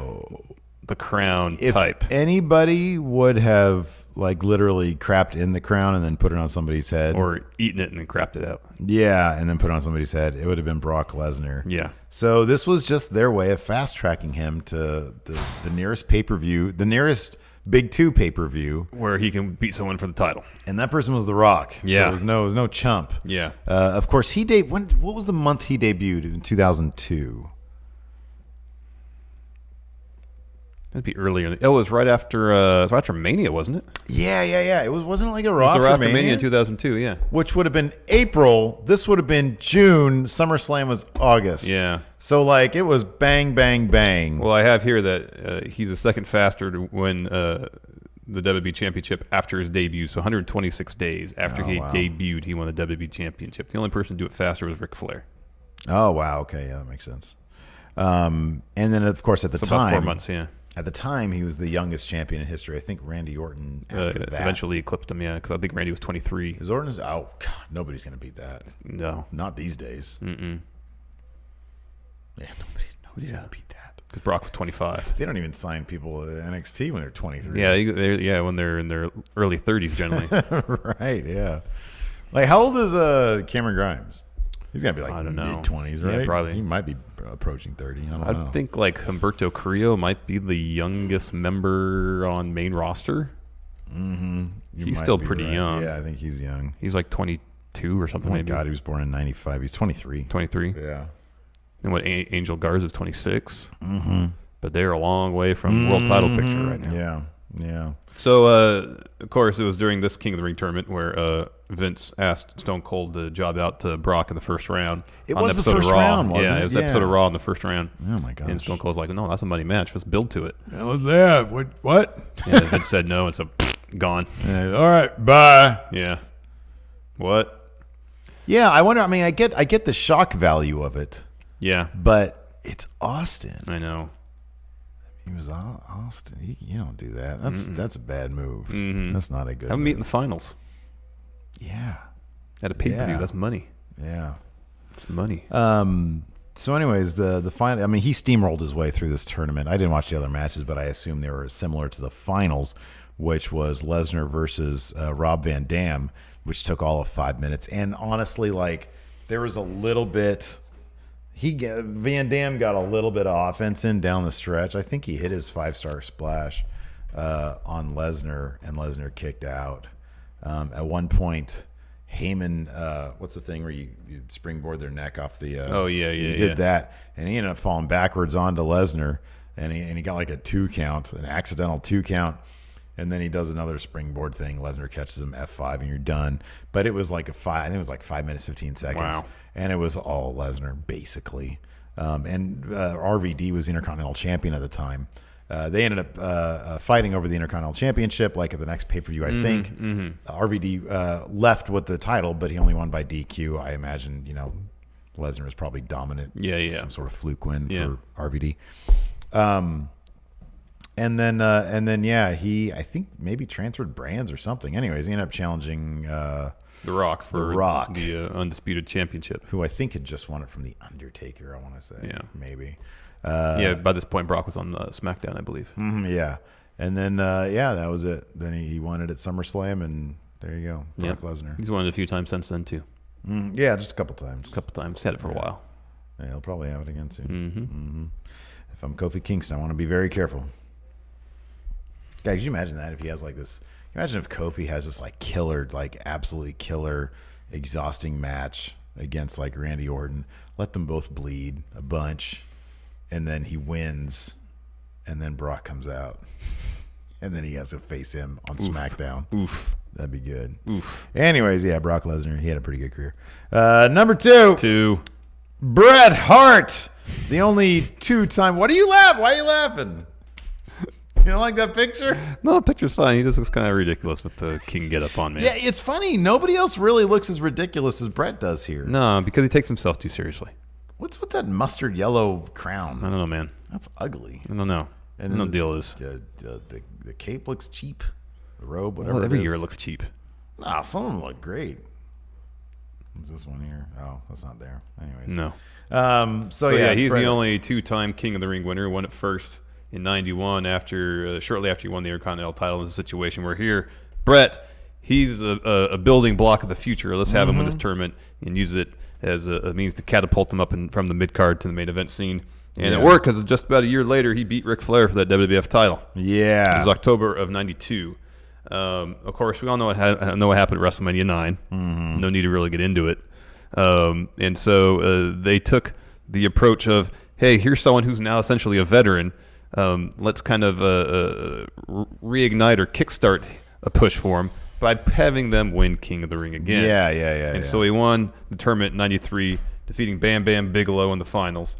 the crown type. If anybody would have like literally crapped in the crown and then put it on somebody's head, or eaten it and then crapped it out. Yeah, and then put it on somebody's head, it would have been Brock Lesnar. Yeah. So this was just their way of fast tracking him to the nearest pay-per-view, the nearest Big 2 pay-per-view where he can beat someone for the title. And that person was The Rock. Yeah. So it was no chump. Yeah. Of course, what was the month he debuted in 2002? That'd be earlier. It was right after Mania, wasn't it? Yeah. Wasn't it like a Raw after Mania? Mania in 2002, yeah. Which would have been April. This would have been June. SummerSlam was August. Yeah. So like it was bang, bang, bang. Well, I have here that he's the second faster to win the WWE Championship after his debut. So 126 days after he debuted, he won the WWE Championship. The only person to do it faster was Ric Flair. Oh wow. Okay, yeah, that makes sense. And then of course at the time, about 4 months, yeah. At the time, he was the youngest champion in history. I think Randy Orton after that eventually eclipsed him, yeah, because I think Randy was 23. Is Orton's? Oh, God, nobody's going to beat that. No. Not these days. Mm-mm. Yeah, nobody's going to beat that. Because Brock was 25. They don't even sign people at NXT when they're 23. Yeah, when they're in their early 30s generally. Right, yeah. Like, how old is Cameron Grimes? He's got to be like mid-20s, right? Yeah, probably. He might be approaching 30. I don't know. I think like Humberto Carrillo might be the youngest member on main roster. Mm-hmm. He's still pretty young. Yeah, I think he's young. He's like 20. 2 or something. Oh my maybe. God, he was born in 95. He's 23. 23. Yeah. And what Angel Garza is 26. Mm-hmm. But they're a long way from world title picture right now. Yeah. Yeah. So, of course, it was during this King of the Ring tournament where Vince asked Stone Cold to job out to Brock in the first round. It on was the episode first of Raw. round, wasn't yeah, it? it was the episode of Raw in the first round. Oh my gosh. And Stone Cold's like, no, that's a money match. Let's build to it. Yeah, what's that? What? Yeah, Vince said no, and so gone. Yeah, all right, bye. Yeah. What? Yeah, I wonder. I mean, I get the shock value of it, Yeah, but it's Austin. I know. He was Austin. You don't do that. That's a bad move. That's not a good. Have him move. meet in the finals Yeah. at a pay-per-view. Yeah. That's money. Yeah. It's money. So, anyways, the final. I mean, he steamrolled his way through this tournament. I didn't watch the other matches, but I assume they were similar to the finals, which was Lesnar versus Rob Van Dam, which took all of 5 minutes. And honestly, like, there was a little bit. Van Dam got a little bit of offense in down the stretch. I think he hit his 5-star splash on Lesnar, and Lesnar kicked out. At one point, Heyman, what's the thing where you springboard their neck off the? He did that, and he ended up falling backwards onto Lesnar, and he got like a 2 count, an accidental 2 count. And then he does another springboard thing. Lesnar catches him F5, and you're done. But it was like I think it was like 5 minutes, 15 seconds. Wow. And it was all Lesnar, basically. And RVD was the Intercontinental Champion at the time. They ended up fighting over the Intercontinental Championship, like at the next pay-per-view, I think. RVD left with the title, but he only won by DQ. I imagine, Lesnar was probably dominant. Yeah. Some sort of fluke win for RVD. And then, he, I think, maybe transferred brands or something. Anyways, he ended up challenging The Rock for The Rock. the Undisputed Championship. who I think had just won it from The Undertaker, I want to say. Yeah. Maybe. Yeah, by this point, Brock was on SmackDown, I believe. Yeah. And then, that was it. Then he won it at SummerSlam, and there you go. Brock Lesnar. He's won it a few times since then, too. Yeah, just a couple times. A couple times. Had it for a while. Yeah, he'll probably have it again soon. If I'm Kofi Kingston, I want to be very careful. Guys, could you imagine that if he has like this? Imagine if Kofi has this like killer, like absolutely killer, exhausting match against like Randy Orton. Let them both bleed a bunch, and then he wins, and then Brock comes out, and then he has to face him on SmackDown. Oof. That'd be good. Oof. Anyways, Brock Lesnar, he had a pretty good career. Number 2. 2. Bret Hart, the only 2-time. What are you laughing? Why are you laughing? You don't like that picture? No, the picture's fine. He just looks kind of ridiculous with the king get up on, man. Yeah, it's funny. Nobody else really looks as ridiculous as Bret does here. No, because he takes himself too seriously. What's with that mustard yellow crown? I don't know, man. That's ugly. I don't know. And no then deal is. The cape looks cheap. The robe, whatever. Well, every it year is. it looks cheap. Nah, some of them look great. What's this one here? Oh, that's not there. Anyways. No. So he's Bret. the only 2-time King of the Ring winner. Won it first in '91 shortly after he won the Intercontinental title. In a situation where here, Bret, he's a building block of the future. Let's have him win this tournament and use it as a means to catapult him up from the mid card to the main event scene. And it worked because just about a year later, he beat Ric Flair for that WWF title. Yeah. It was October of '92. Of course, we all know what happened at WrestleMania 9. No need to really get into it. And so they took the approach of, hey, here's someone who's now essentially a veteran. Let's kind of reignite or kickstart a push for him by having them win King of the Ring again. Yeah. And so he won the tournament in '93, defeating Bam Bam Bigelow in the finals.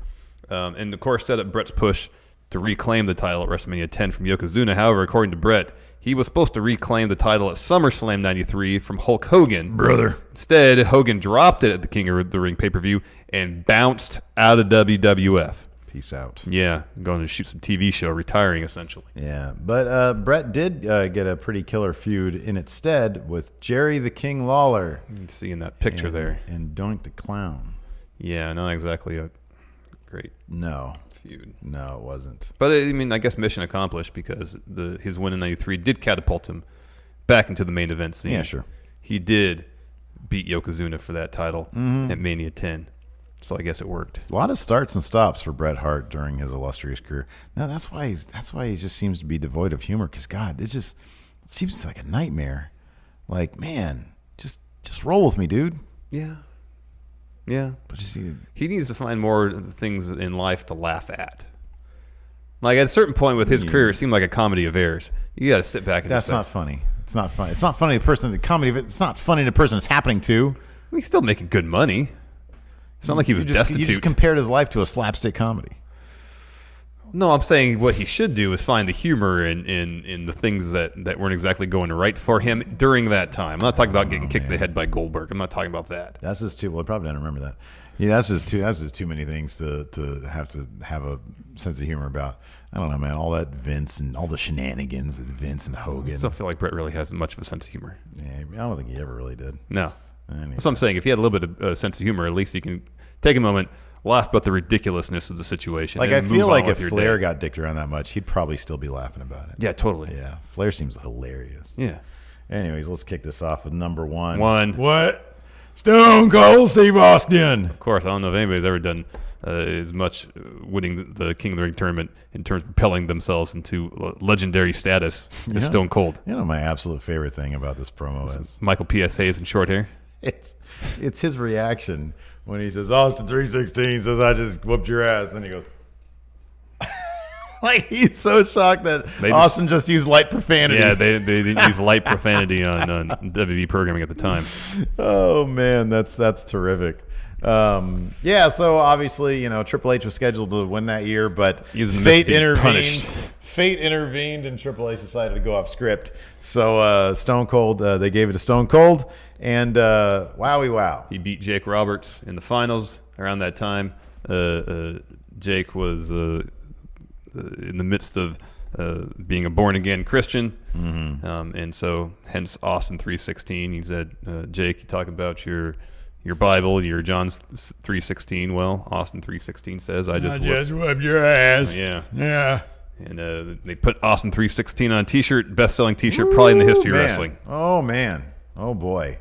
And, of course, set up Bret's push to reclaim the title at WrestleMania 10 from Yokozuna. However, according to Bret, he was supposed to reclaim the title at SummerSlam '93 from Hulk Hogan. Brother. Instead, Hogan dropped it at the King of the Ring pay-per-view and bounced out of WWF. Peace out. Yeah, going to shoot some TV show, retiring essentially. Yeah, but Bret did get a pretty killer feud in its stead with Jerry the King Lawler. You can see in that picture there. And Doink the Clown. Yeah, not exactly a great No. feud. No, it wasn't. But, I mean, I guess mission accomplished because his win in '93 did catapult him back into the main event scene. Yeah, sure. He did beat Yokozuna for that title at Mania 10. So I guess it worked. A lot of starts and stops for Bret Hart during his illustrious career. No, that's why he just seems to be devoid of humor. Because God, it seems like a nightmare. Like, man, just Just roll with me, dude. Yeah. Yeah. But you see, He needs to find more things in life to laugh at. Like at a certain point with his career, it seemed like a comedy of errors. You got to sit back and that's not funny. It's not funny. It's not funny. The person, the comedy, it's not funny. The person it's happening to. He's still making good money. It's not like he was destitute. You just compared his life to a slapstick comedy. No, I'm saying what he should do is find the humor in the things that weren't exactly going right for him during that time. I'm not talking about getting kicked in the head by Goldberg. I'm not talking about that. That's just too. Well, I probably didn't remember that. Yeah, that's just too many things to have a sense of humor about. I don't know, man. All that Vince and all the shenanigans that Vince and Hogan. I still feel like Brett really has much of a sense of humor. Yeah, I don't think he ever really did. No. Anyway. That's what I'm saying. If you had a little bit of sense of humor, at least you can take a moment, laugh about the ridiculousness of the situation. Like, and I feel like if Flair got dicked around that much, he'd probably still be laughing about it. Yeah, totally. Yeah, Flair seems hilarious. Yeah. Anyways, let's kick this off with number one. What? Stone Cold Steve Austin. Of course, I don't know if anybody's ever done as much winning the King of the Ring tournament in terms of propelling themselves into legendary status as Stone Cold. You know, my absolute favorite thing about this promo is Michael P.S. Hayes in short hair. It's his reaction when he says, Austin 316 says, I just whooped your ass. Then he goes, like, he's so shocked that Austin just used light profanity. Yeah, they didn't use light profanity on WWE programming at the time. Oh, man, that's terrific. Yeah, so obviously, Triple H was scheduled to win that year, but fate intervened. Fate intervened, and Triple H decided to go off script. So Stone Cold, they gave it to Stone Cold, and wowie wow. He beat Jake Roberts in the finals around that time. Jake was in the midst of being a born-again Christian, and so hence Austin 3:16. He said, Jake, you talk about your Bible, your John 3:16. Well, Austin 3:16 says, I just whooped your ass. Yeah. And they put Austin 3:16 on a T-shirt, best-selling T-shirt probably in the history of wrestling. Oh man, oh boy,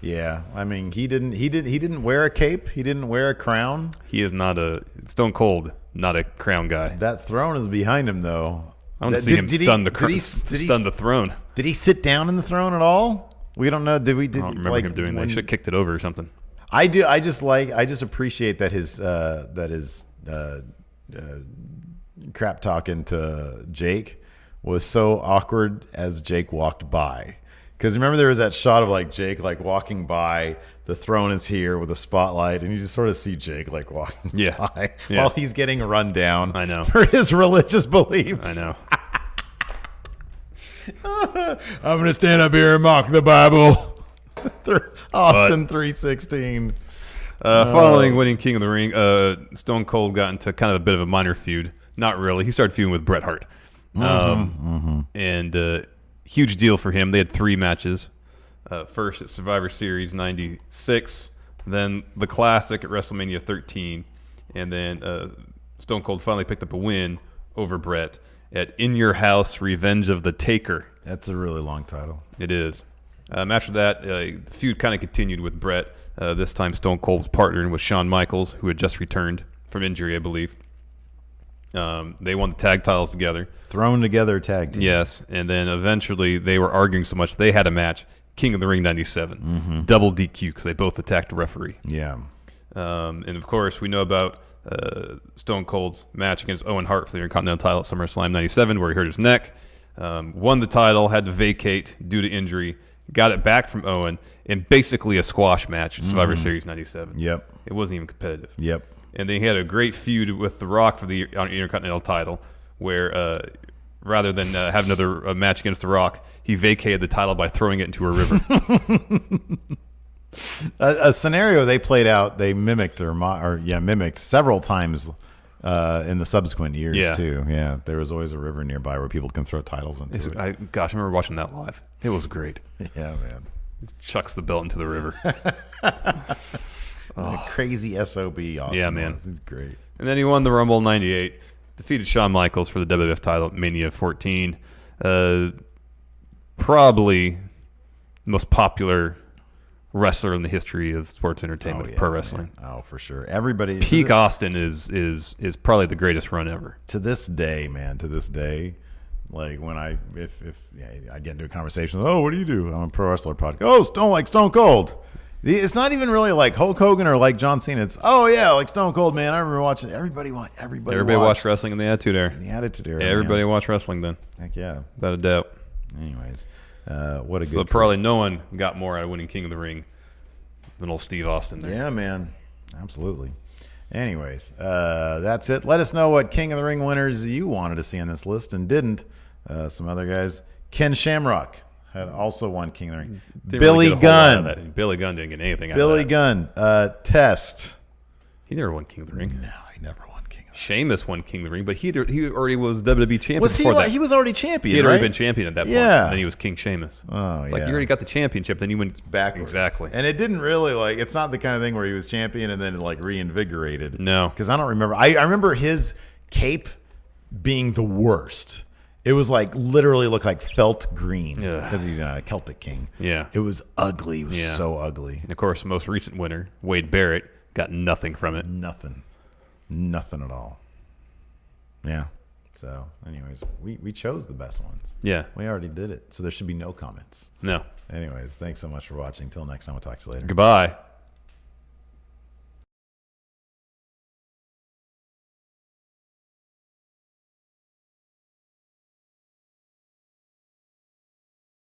yeah. I mean, he didn't wear a cape. He didn't wear a crown. He is not Stone Cold, not a crown guy. That throne is behind him, though. I want to see him stun the throne. Did he sit down in the throne at all? We don't know. I don't remember him doing that. He should have kicked it over or something. I do. I just appreciate that his crap talking to Jake was so awkward as Jake walked by. Because remember there was that shot of like Jake like walking by, the throne is here with a spotlight, and you just sort of see Jake like walking by while he's getting run down. I know. For his religious beliefs. I know. I'm going to stand up here and mock the Bible. Austin 3:16. Following winning King of the Ring, Stone Cold got into kind of a bit of a minor feud. Not really. He started feuding with Bret Hart. And huge deal for him. They had 3 matches. First at Survivor Series 96, then the Classic at WrestleMania 13, and then Stone Cold finally picked up a win over Bret at In Your House, Revenge of the Taker. That's a really long title. It is. After that, the feud kind of continued with Bret. This time Stone Cold was partnering with Shawn Michaels, who had just returned from injury, I believe. They won the tag titles together. Thrown together tag team. Yes, and then eventually they were arguing so much they had a match, King of the Ring 97, double DQ because they both attacked a referee. Yeah. And of course we know about Stone Cold's match against Owen Hart for the Intercontinental title at SummerSlam 97 where he hurt his neck, won the title, had to vacate due to injury, got it back from Owen in basically a squash match at Survivor Series 97. Yep. It wasn't even competitive. Yep. And then he had a great feud with The Rock for the Intercontinental title, where rather than have another match against The Rock, he vacated the title by throwing it into a river. A scenario they played out, they mimicked mimicked several times in the subsequent years too. Yeah, there was always a river nearby where people can throw titles into it. I remember watching that live. It was great. Yeah, man. Chucks the belt into the river. Crazy SOB. Austin yeah, man. This is great. And then he won the Rumble in 98, defeated Shawn Michaels for the WWF title at Mania 14. Probably the most popular wrestler in the history of sports entertainment, pro wrestling. Man. Oh, for sure. Everybody. Peak Austin is probably the greatest run ever. To this day, man. To this day, Like when if I get into a conversation, oh, what do you do? I'm a pro wrestler podcast. Oh, Stone Cold. It's not even really like Hulk Hogan or like John Cena. It's like Stone Cold, man. I remember watching everybody watched wrestling in the Attitude Era. The Attitude Era. Everybody watched wrestling then. Heck yeah, without a doubt. Anyways, what a good. So probably no one got more out of winning King of the Ring than old Steve Austin there. Yeah, man, absolutely. Anyways, that's it. Let us know what King of the Ring winners you wanted to see on this list and didn't. Some other guys. Ken Shamrock had also won King of the Ring. Billy Gunn. Billy Gunn didn't get anything out Billy of that. Gunn. Test. He never won King of the Ring. No, he never won King of the Ring. Sheamus won King of the Ring, but he already was WWE champion before that. He was already champion, He had right? already been champion at that point. Yeah. Then he was King Sheamus. Oh, it's like you already got the championship, then you went backwards. Exactly. And it didn't really, like, it's not the kind of thing where he was champion and then, like, reinvigorated. No. Because I don't remember. I remember his cape being the worst. It was like literally looked like felt green because he's a Celtic king. Yeah. It was ugly. It was so ugly. And of course, the most recent winner, Wade Barrett, got nothing from it. Nothing at all. Yeah. So, anyways, we chose the best ones. Yeah. We already did it. So there should be no comments. No. Anyways, thanks so much for watching. Till next time, we'll talk to you later. Goodbye.